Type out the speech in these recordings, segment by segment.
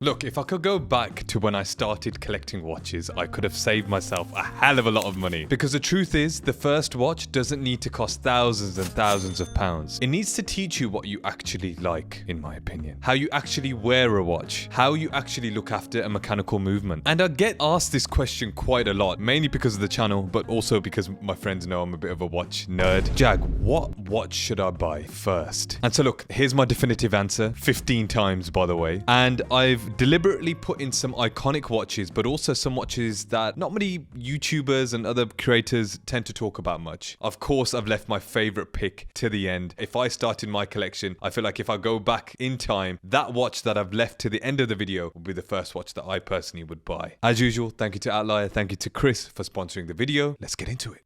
Look, if I could go back to when I started collecting watches, I could have saved myself a hell of a lot of money. Because the truth is, the first watch doesn't need to cost thousands and thousands of pounds. It needs to teach you what you actually like, in my opinion. How you actually wear a watch. How you actually look after a mechanical movement. And I get asked this question quite a lot, mainly because of the channel, but also because my friends know I'm a bit of a watch nerd. Jag, what watch should I buy first? And so look, here's my definitive answer, 15 times by the way. And I've deliberately put in some iconic watches, but also some watches that not many YouTubers and other creators tend to talk about much. Of course, I've left my favorite pick to the end. If I started my collection, I feel like if I go back in time, that watch that I've left to the end of the video will be the first watch that I personally would buy. As usual, thank you to Outlier, thank you to Chris for sponsoring the video. Let's get into it.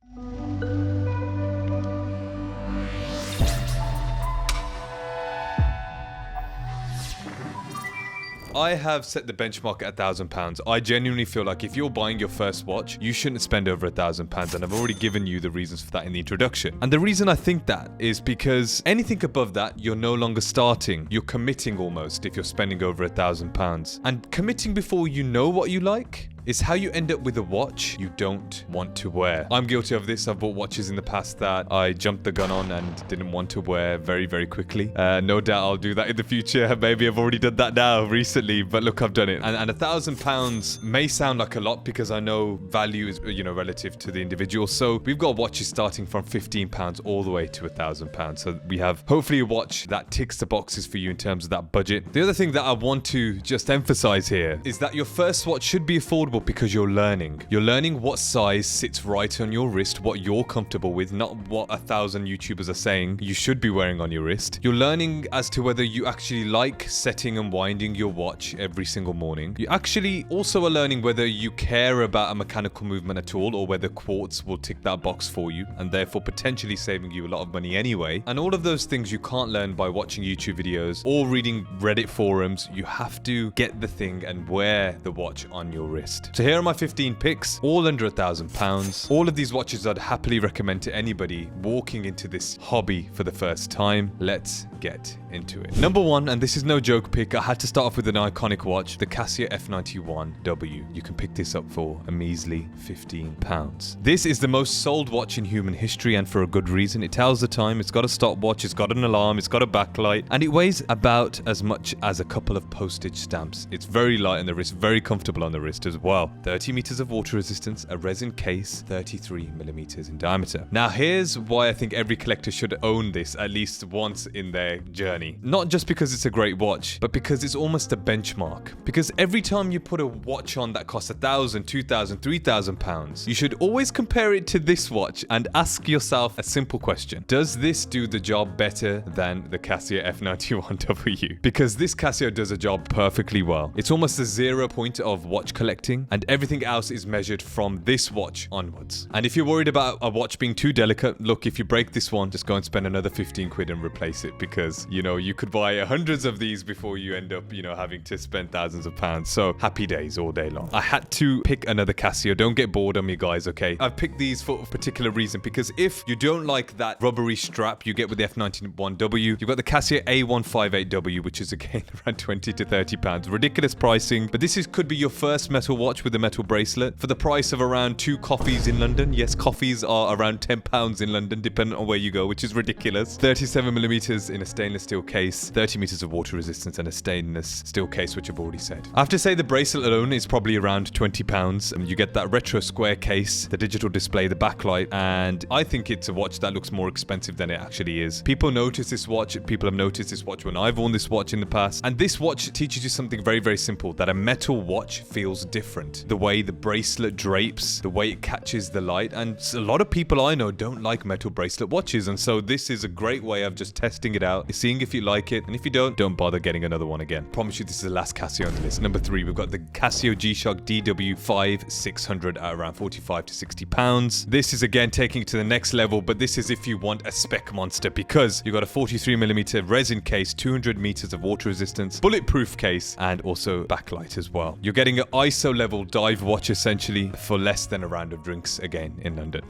I have set the benchmark at £1,000. I genuinely feel like if you're buying your first watch, you shouldn't spend over £1,000, and I've already given you the reasons for that in the introduction. And the reason I think that is because anything above that, you're no longer starting. You're committing almost if you're spending over £1,000. And committing before you know what you like is how you end up with a watch you don't want to wear. I'm guilty of this. I've bought watches in the past that I jumped the gun on and didn't want to wear very, very quickly. No doubt I'll do that in the future. Maybe I've already done that now recently, but look, I've done it. And £1,000 may sound like a lot because I know value is, relative to the individual. So we've got watches starting from £15 all the way to £1,000. So we have hopefully a watch that ticks the boxes for you in terms of that budget. The other thing that I want to just emphasize here is that your first watch should be affordable because you're learning. You're learning what size sits right on your wrist, what you're comfortable with, not what 1,000 YouTubers are saying you should be wearing on your wrist. You're learning as to whether you actually like setting and winding your watch every single morning. You actually also are learning whether you care about a mechanical movement at all, or whether quartz will tick that box for you and therefore potentially saving you a lot of money anyway. And all of those things you can't learn by watching YouTube videos or reading Reddit forums. You have to get the thing and wear the watch on your wrist. So here are my 15 picks, all under £1,000. All of these watches I'd happily recommend to anybody walking into this hobby for the first time. Let's get into it. Number one, and this is no joke pick, I had to start off with an iconic watch, the Casio F-91W. You can pick this up for a measly £15. This is the most sold watch in human history, and for a good reason. It tells the time, it's got a stopwatch, it's got an alarm, it's got a backlight, and it weighs about as much as a couple of postage stamps. It's very light on the wrist, very comfortable on the wrist as well. 30 meters of water resistance, a resin case, 33 millimeters in diameter. Now here's why I think every collector should own this at least once in their journey. Not just because it's a great watch, but because it's almost a benchmark. Because every time you put a watch on that costs £1,000, £2,000, £3,000, you should always compare it to this watch and ask yourself a simple question. Does this do the job better than the Casio F-91W? Because this Casio does a job perfectly well. It's almost a 0 point of watch collecting, and everything else is measured from this watch onwards. And if you're worried about a watch being too delicate, look, if you break this one, just go and spend another 15 quid and replace it, because you could buy hundreds of these before you end up having to spend thousands of pounds. So happy days all day long. I had to pick another Casio. Don't get bored on me, guys, okay? I've picked these for a particular reason, because if you don't like that rubbery strap you get with the F-91W, you've got the Casio A158W, which is again around 20 to 30 pounds. Ridiculous pricing, but this could be your first metal watch with a metal bracelet for the price of around 2 coffees in London. Yes, coffees are around £10 in London, depending on where you go, which is ridiculous. 37 millimeters in a stainless steel case, 30 meters of water resistance, and a stainless steel case, which I've already said. I have to say the bracelet alone is probably around £20, and you get that retro square case, the digital display, the backlight, and I think it's a watch that looks more expensive than it actually is. People notice this watch. People have noticed this watch when I've worn this watch in the past, and this watch teaches you something very, very simple, that a metal watch feels different. The way the bracelet drapes, the way it catches the light, and a lot of people I know don't like metal bracelet watches, and so this is a great way of just testing it out, seeing if you like it, and if you don't bother getting another one again. Promise you this is the last Casio on the list. Number 3, we've got the Casio G-Shock DW5600 at around 45 to 60 pounds. This is again taking it to the next level, but this is if you want a spec monster, because you've got a 43mm resin case, 200 meters of water resistance, bulletproof case, and also backlight as well. You're getting an ISO level dive watch essentially for less than a round of drinks again in London.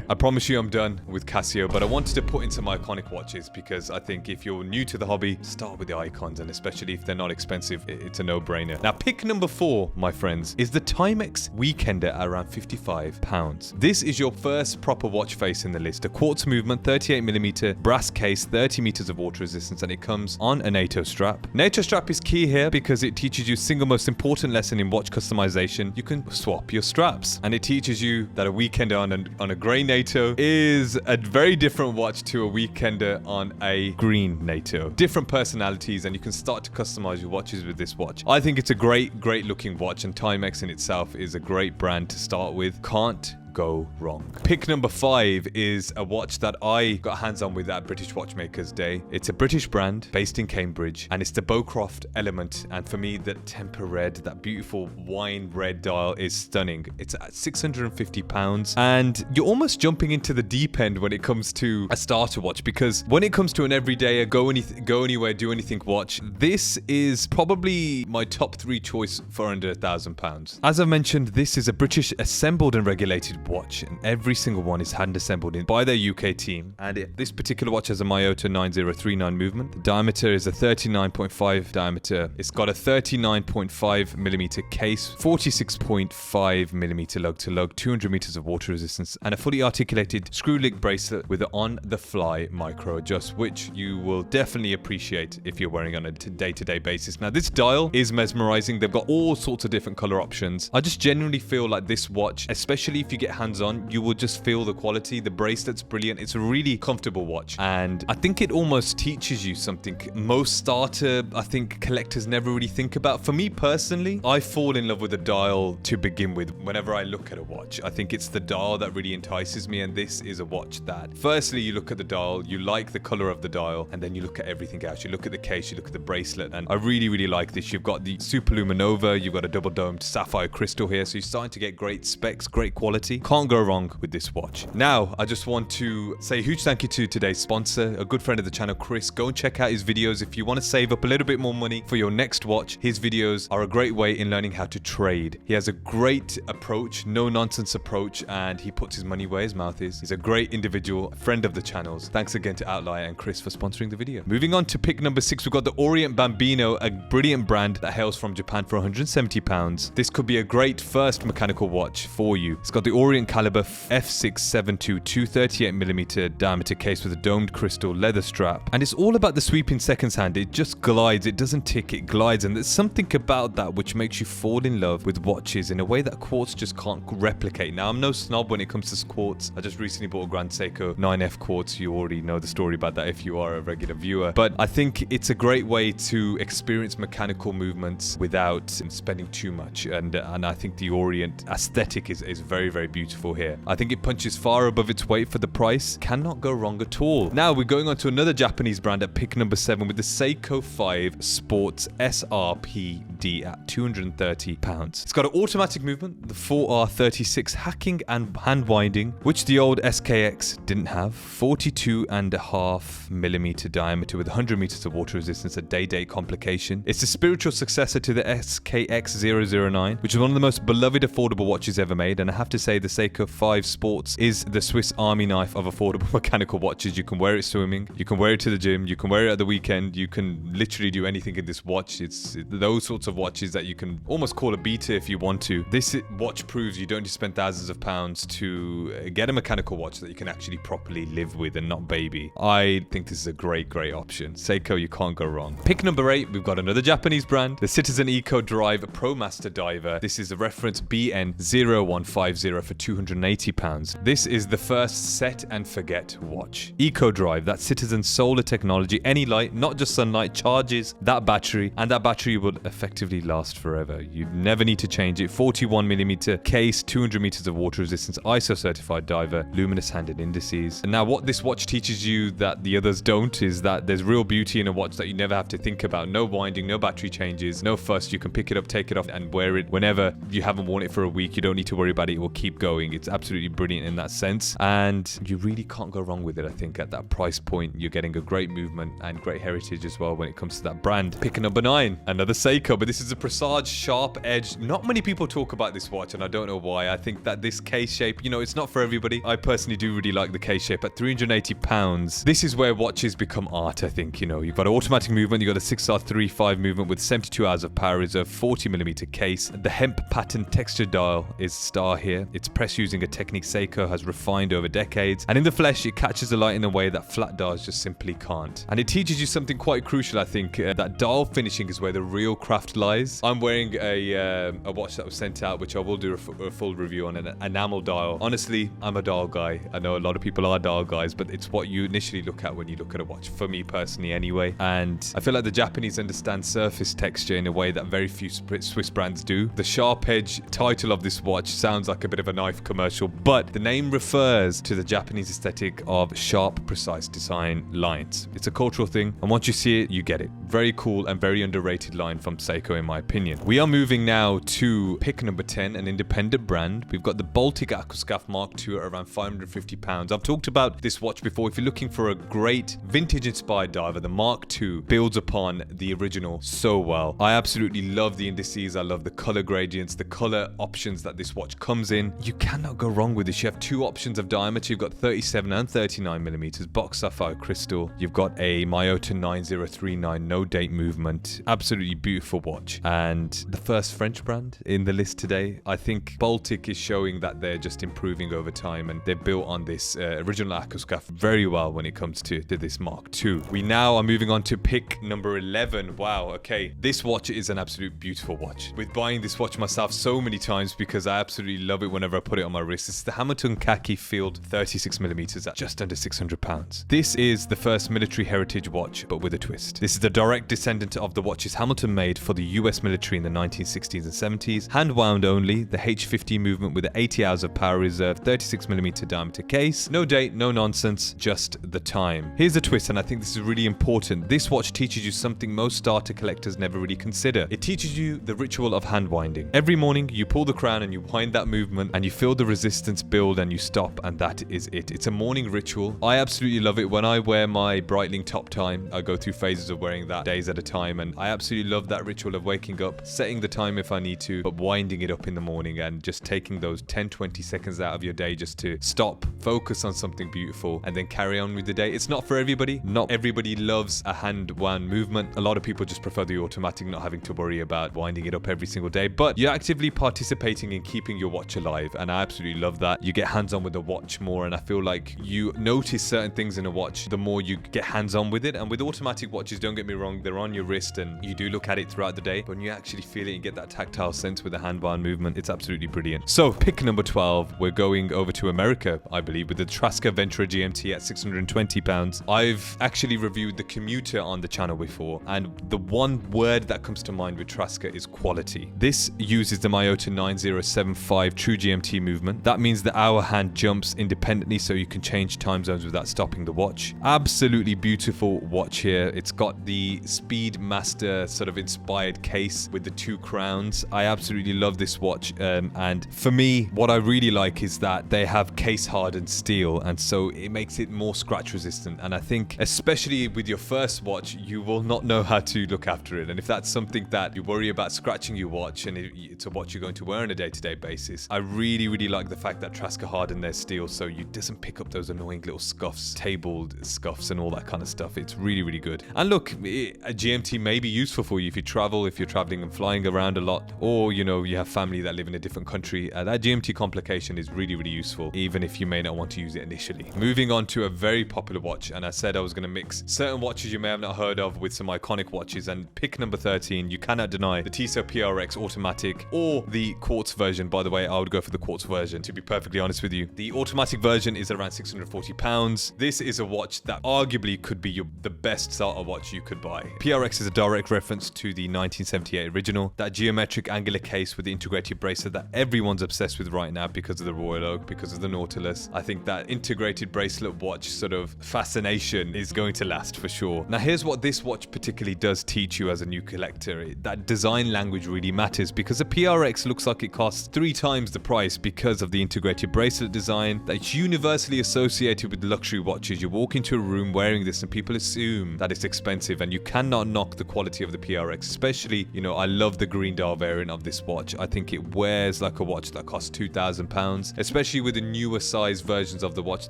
I promise you I'm done with Casio, but I wanted to put in some iconic watches because I think think if you're new to the hobby, start with the icons, and especially if they're not expensive, it's a no-brainer. Now, pick number 4, my friends, is the Timex Weekender at around £55. This is your first proper watch face in the list. A quartz movement, 38mm brass case, 30 meters of water resistance, and it comes on a NATO strap. NATO strap is key here because it teaches you single most important lesson in watch customization. You can swap your straps, and it teaches you that a Weekender on a grey NATO is a very different watch to a Weekender on a green NATO. Different personalities, and you can start to customize your watches with this watch. I think it's a great looking watch, and Timex in itself is a great brand to start with. Can't go wrong. Pick number 5 is a watch that I got hands on with at British Watchmakers Day. It's a British brand based in Cambridge, and it's the Beaucroft Element. And for me, the temper red, that beautiful wine red dial, is stunning. It's at £650, and you're almost jumping into the deep end when it comes to a starter watch, because when it comes to an everyday go anywhere, do anything watch, this is probably my top 3 choice for under £1,000. As I mentioned, this is a British assembled and regulated watch, and every single one is hand assembled by their UK team. And this particular watch has a Miyota 9039 movement. The diameter is a 39.5 diameter. It's got a 39.5mm case, 46.5mm lug to lug, 200 meters of water resistance, and a fully articulated screw link bracelet with an on-the-fly micro adjust, which you will definitely appreciate if you're wearing on a day-to-day basis. Now, this dial is mesmerizing. They've got all sorts of different color options. I just genuinely feel like this watch, especially if you get hands-on, you will just feel the quality. The bracelet's brilliant. It's a really comfortable watch, and I think it almost teaches you something most starter, I think, collectors never really think about. For me personally, I fall in love with the dial to begin with. Whenever I look at a watch, I think it's the dial that really entices me, and this is a watch that, firstly, you look at the dial, you like the color of the dial, and then you look at everything else. You look at the case, you look at the bracelet, and I really like this. You've got the Super Luminova, you've got a double domed sapphire crystal here, so you're starting to get great specs, great quality. Can't go wrong with this watch. Now, I just want to say a huge thank you to today's sponsor, a good friend of the channel, Chris. Go and check out his videos if you want to save up a little bit more money for your next watch. His videos are a great way in learning how to trade. He has a great approach, no nonsense approach, and he puts his money where his mouth is. He's a great individual, friend of the channels. Thanks again to Outlier and Chris for sponsoring the video. Moving on to pick number 6, we've got the Orient Bambino, a brilliant brand that hails from Japan for £170. This could be a great first mechanical watch for you. It's got the Orient Caliber F-672 238mm diameter case with a domed crystal leather strap, and it's all about the sweep in seconds hand. It just glides, it doesn't tick, it glides, and there's something about that which makes you fall in love with watches in a way that quartz just can't replicate. Now, I'm no snob when it comes to quartz. I just recently bought a Grand Seiko 9F quartz. You already know the story about that if you are a regular viewer, but I think it's a great way to experience mechanical movements without spending too much, and I think the Orient aesthetic is very beautiful here. I think it punches far above its weight for the price. Cannot go wrong at all. Now we're going on to another Japanese brand at pick number 7 with the Seiko 5 Sports SRPD at £230. It's got an automatic movement, the 4R36 hacking and hand winding, which the old SKX didn't have. 42.5mm diameter with 100 meters of water resistance, a day complication. It's the spiritual successor to the SKX 009, which is one of the most beloved affordable watches ever made, and I have to say the Seiko 5 Sports is the Swiss Army knife of affordable mechanical watches. You can wear it swimming, you can wear it to the gym, you can wear it at the weekend, you can literally do anything in this watch. It's those sorts of watches that you can almost call a beta if you want to. This watch proves you don't need to spend thousands of pounds to get a mechanical watch that you can actually properly live with and not baby. I think this is a great option. Seiko, you can't go wrong. Pick number 8, we've got another Japanese brand, the Citizen Eco Drive Promaster Diver. This is a reference BN0150 for £280. This is the first set and forget watch. Eco Drive, that Citizen solar technology, any light, not just sunlight, charges that battery, and that battery will effectively last forever. You never need to change it. 41mm case, 200 meters of water resistance, ISO certified diver, luminous handed indices. And now what this watch teaches you that the others don't is that there's real beauty in a watch that you never have to think about. No winding, no battery changes, no fuss. You can pick it up, take it off, and wear it whenever. You haven't worn it for a week, you don't need to worry about it. It will keep going. It's absolutely brilliant in that sense, and you really can't go wrong with it. I think at that price point, you're getting a great movement and great heritage as well when it comes to that brand. Pick number 9, another Seiko, but this is a Presage sharp edge. Not many people talk about this watch, and I don't know why. I think that this case shape, you know, it's not for everybody. I personally do really like the case shape. At £380, this is where watches become art, I think. You know, you've got automatic movement, you've got a 6R35 movement with 72 hours of power reserve, 40mm case. The hemp pattern texture dial is star here. It's pressed using a technique Seiko has refined over decades, and in the flesh it catches the light in a way that flat dials just simply can't. And it teaches you something quite crucial, I think, that dial finishing is where the real craft lies. I'm wearing a watch that was sent out, which I will do a full review on, an enamel dial. Honestly, I'm a dial guy. I know a lot of people are dial guys, but it's what you initially look at when you look at a watch, for me personally anyway. And I feel like the Japanese understand surface texture in a way that very few Swiss brands do. The sharp edge title of this watch sounds like a bit of a knife commercial, but the name refers to the Japanese aesthetic of sharp, precise design lines. It's a cultural thing, and once you see it, you get it. Very cool and very underrated line from Seiko, in my opinion. We are moving now to pick number 10, an independent brand. We've got the Baltic Aquascaphe Mark II at around £550. I've talked about this watch before. If you're looking for a great vintage-inspired diver, the Mark II builds upon the original so well. I absolutely love the indices. I love the color gradients, the color options that this watch comes in. You cannot go wrong with this. You have two options of diameter. You've got 37 and 39mm, box sapphire crystal. You've got a Miyota 9039 no date movement. Absolutely beautiful watch. And the first French brand in the list today. I think Baltic is showing that they're just improving over time, and they're built on this original Aquascaphe very well when it comes to this Mark II. We now are moving on to pick number 11. Wow, okay. This watch is an absolute beautiful watch. With buying this watch myself so many times because I absolutely love it whenever I put it on my wrist. It's the Hamilton Khaki Field 36mm at just under £600. This is the first military heritage watch, but with a twist. This is the direct descendant of the watches Hamilton made for the US military in the 1960s and 70s. Hand wound only, the H50 movement with 80 hours of power reserve, 36mm diameter case. No date, no nonsense, just the time. Here's a twist, and I think this is really important. This watch teaches you something most starter collectors never really consider. It teaches you the ritual of hand winding. Every morning you pull the crown and you wind that movement, and you feel the resistance build and you stop, and that is it. It's a morning ritual. I absolutely love it. When I wear my Breitling top time, I go through phases of wearing that days at a time, and I absolutely love that ritual of waking up, setting the time if I need to, but winding it up in the morning and just taking those 10-20 seconds out of your day just to stop, focus on something beautiful, and then carry on with the day. It's not for everybody. Not everybody loves a hand wound movement. A lot of people just prefer the automatic, not having to worry about winding it up every single day, but you're actively participating in keeping your watch alive, and I absolutely love that. You get hands-on with the watch more, and I feel like you notice certain things in a watch the more you get hands-on with it. And with automatic watches, don't get me wrong, they're on your wrist and you do look at it throughout the day, but when you actually feel it, you get that tactile sense with the hand-wound movement. It's absolutely brilliant. So pick number 12, we're going over to America, I believe, with the Traska Venturer GMT at £620. I've actually reviewed the Commuter on the channel before, and the one word that comes to mind with Traska is quality. This uses the Miyota 9075 True GMT movement. That means the hour hand jumps independently, so you can change time zones without stopping the watch. Absolutely beautiful watch here. It's got the Speedmaster sort of inspired case with the two crowns. I absolutely love this watch, and for me, what I really like is that they have case hardened steel, and so it makes it more scratch resistant. And I think especially with your first watch, you will not know how to look after it, and if that's something that you worry about scratching your watch and it's a watch you're going to wear on a day-to-day basis, I really like the fact that Traska hardened their steel so you doesn't pick up those annoying little scuffs, tabled scuffs and all that kind of stuff. It's really good. And look, a GMT may be useful for you if you travel, if you're traveling and flying around a lot, or you know, you have family that live in a different country. That GMT complication is really useful, even if you may not want to use it initially. Moving on to a very popular watch, and I said I was going to mix certain watches you may have not heard of with some iconic watches, and pick number 13, you cannot deny the Tissot PRX Automatic or the quartz version. By the way, I would go for the quartz version, to be perfectly honest with you. The automatic version is around £640. This is a watch that arguably could be the best starter watch you could buy. PRX is a direct reference to the 1978 original, that geometric angular case with the integrated bracelet that everyone's obsessed with right now because of the Royal Oak, because of the Nautilus. I think that integrated bracelet watch sort of fascination is going to last for sure. Now here's what this watch particularly does teach you as a new collector. That design language really matters, because a PRX looks like it costs 3 times the price because of the integrated bracelet design that's universally associated with luxury watches. You walk into a room wearing this and people assume that it's expensive, and you cannot knock the quality of the PRX, especially especially, you know, I love the green dial variant of this watch. I think it wears like a watch that costs £2,000, especially with the newer size versions of the watch,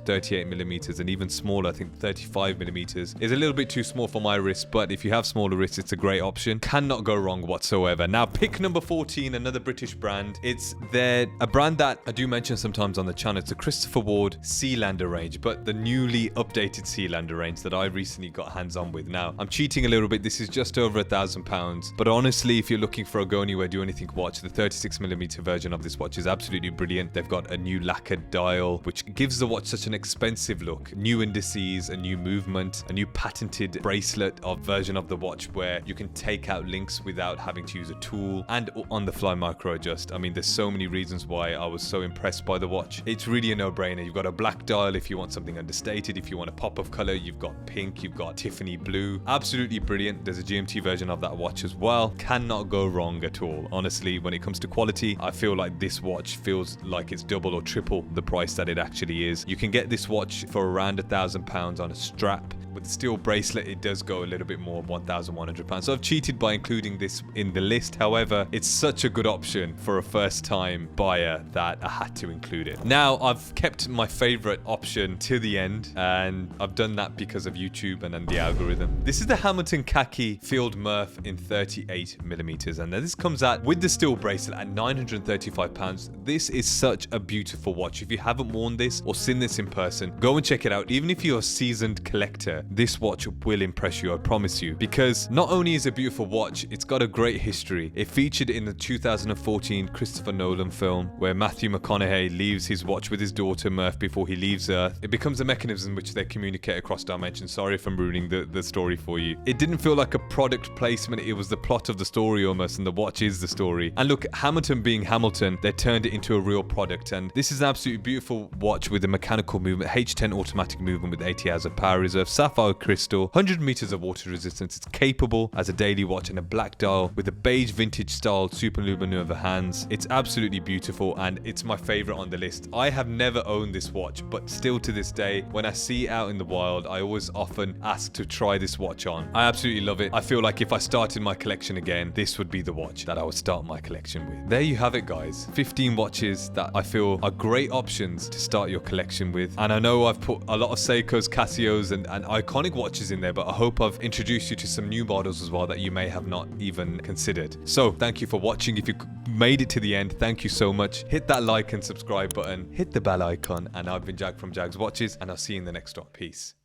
38mm and even smaller. I think 35mm is a little bit too small for my wrist, but if you have smaller wrists, it's a great option. Cannot go wrong whatsoever. Now, pick number 14, another British brand. It's a brand that I do mention sometimes on the channel. It's a Christopher Ward Sealander range, but the newly updated Sealander range that I recently got hands on with. Now, I'm cheating a little bit. This is just over £1,000, but honestly, if you're looking for a go anywhere, do anything watch, the 36mm version of this watch is absolutely brilliant. They've got a new lacquered dial, which gives the watch such an expensive look. New indices, a new movement, a new patented bracelet version of the watch where you can take out links without having to use a tool, and on the fly micro adjust. I mean, there's so many reasons why I was so impressed by the watch. It's really a no-brainer. You've got a black dial if you want something understated. If you want a pop of color, you've got pink, you've got Tiffany blue. Absolutely brilliant. There's a GMT version of that watch as well. Cannot go wrong at all. Honestly, when it comes to quality, I feel like this watch feels like it's double or triple the price that it actually is. You can get this watch for around £1,000 on a strap. With the steel bracelet, it does go a little bit more, £1,100. So I've cheated by including this in the list. However, it's such a good option for a first-time buyer that I had to include it. Now, I've kept my favorite option to the end, and I've done that because of YouTube and then the algorithm. This is the Hamilton Khaki Field Murph in 38mm, and this comes out with the steel bracelet at £935. This is such a beautiful watch. If you haven't worn this or seen this in person, go and check it out. Even if you're a seasoned collector, this watch will impress you, I promise you, because not only is it a beautiful watch, it's got a great history. It featured in the 2014 Christopher Nolan film where Matthew McConaughey leaves his watch with his daughter Murph before he leaves Earth. It becomes a mechanism which they communicate across dimensions. Sorry if I'm ruining the story for you. It didn't feel like a product placement. It was the plot of the story almost, and the watch is the story. And look, Hamilton being Hamilton, they turned it into a real product, and this is an absolutely beautiful watch with a mechanical movement, H10 automatic movement with 80 hours of power reserve, sapphire crystal, 100 meters of water resistance. It's capable as a daily watch, and a black dial with a beige vintage style super luminova hands. It's absolutely beautiful, and it's my favorite on the list. I have never owned this watch, but still to this day, when I see it out in the wild, I always often ask to try this watch on. I absolutely love it. I feel like if I started my collection again, this would be the watch that I would start my collection with. There you have it, guys. 15 watches that I feel are great options to start your collection with. And I know I've put a lot of Seikos, Casios, and iconic watches in there, but I hope I've introduced you to some new models as well that you may have not even considered. So thank you for watching. If you made it to the end, thank you so much. Hit that like and subscribe button, hit the bell icon, and I've been Jag from Jags Watches, and I'll see you in the next one. Peace.